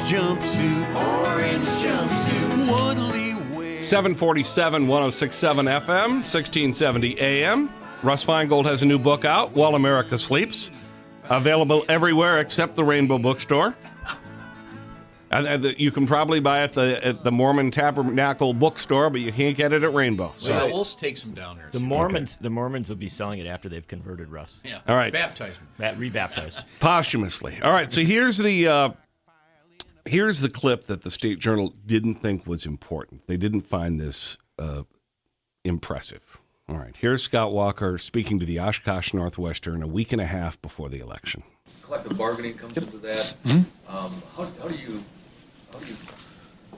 orange jumpsuit, what'll he wear? 747, 1067 FM, 1670 AM. Russ Feingold has a new book out, While America Sleeps. Available everywhere except the Rainbow Bookstore. You can probably buy it at the Mormon Tabernacle Bookstore, but you can't get it at Rainbow. So Well, we'll take them down there. the Mormons will be selling it after they've converted Russ. Yeah. All right. Baptize them. Rebaptized. Posthumously. All right, so here's the clip that the State Journal didn't think was important. They didn't find this impressive. All right, here's Scott Walker speaking to the Oshkosh Northwestern a week and a half before the election. Collective bargaining comes into that. How do you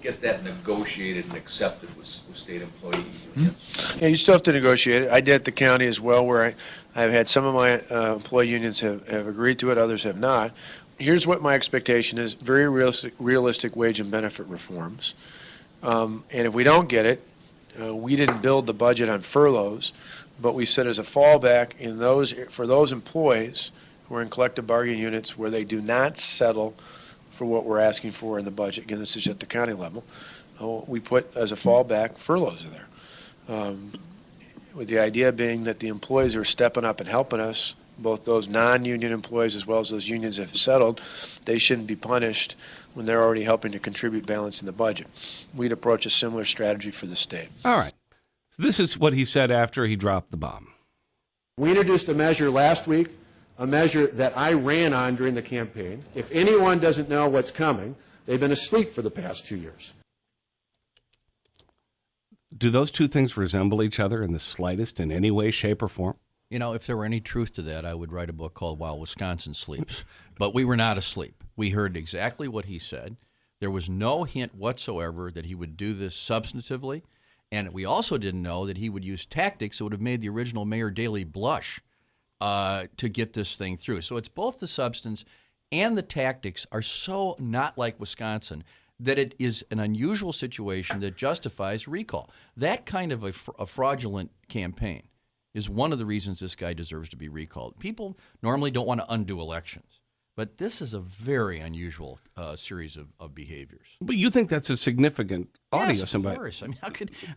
get that negotiated and accepted with state employee unions? Yeah, you still have to negotiate it. I did at the county as well, where I've had some of my employee unions have agreed to it, others have not. Here's what my expectation is: very realistic wage and benefit reforms. And if we don't get it, we didn't build the budget on furloughs, but we set as a fallback for those employees who are in collective bargaining units where they do not settle for what we're asking for in the budget. Again, this is at the county level. We put as a fallback furloughs in there, with the idea being that the employees who are stepping up and helping us, both those non-union employees as well as those unions that have settled, they shouldn't be punished when they're already helping to contribute balance in the budget. We'd approach a similar strategy for the state. All right. So this is what he said after he dropped the bomb. We introduced a measure last week, a measure that I ran on during the campaign. If anyone doesn't know what's coming, they've been asleep for the past 2 years. Do those two things resemble each other in the slightest, in any way, shape, or form? You know, if there were any truth to that, I would write a book called While Wisconsin Sleeps. But we were not asleep. We heard exactly what he said. There was no hint whatsoever that he would do this substantively. And we also didn't know that he would use tactics that would have made the original Mayor Daley blush to get this thing through. So it's both the substance and the tactics are so not like Wisconsin that it is an unusual situation that justifies recall. That kind of a fraudulent campaign is one of the reasons this guy deserves to be recalled. People normally don't want to undo elections, but this is a very unusual series of behaviors. But you think that's a significant audio? Yes, of course. I mean,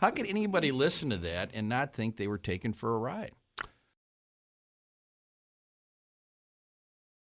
how could anybody listen to that and not think they were taken for a ride?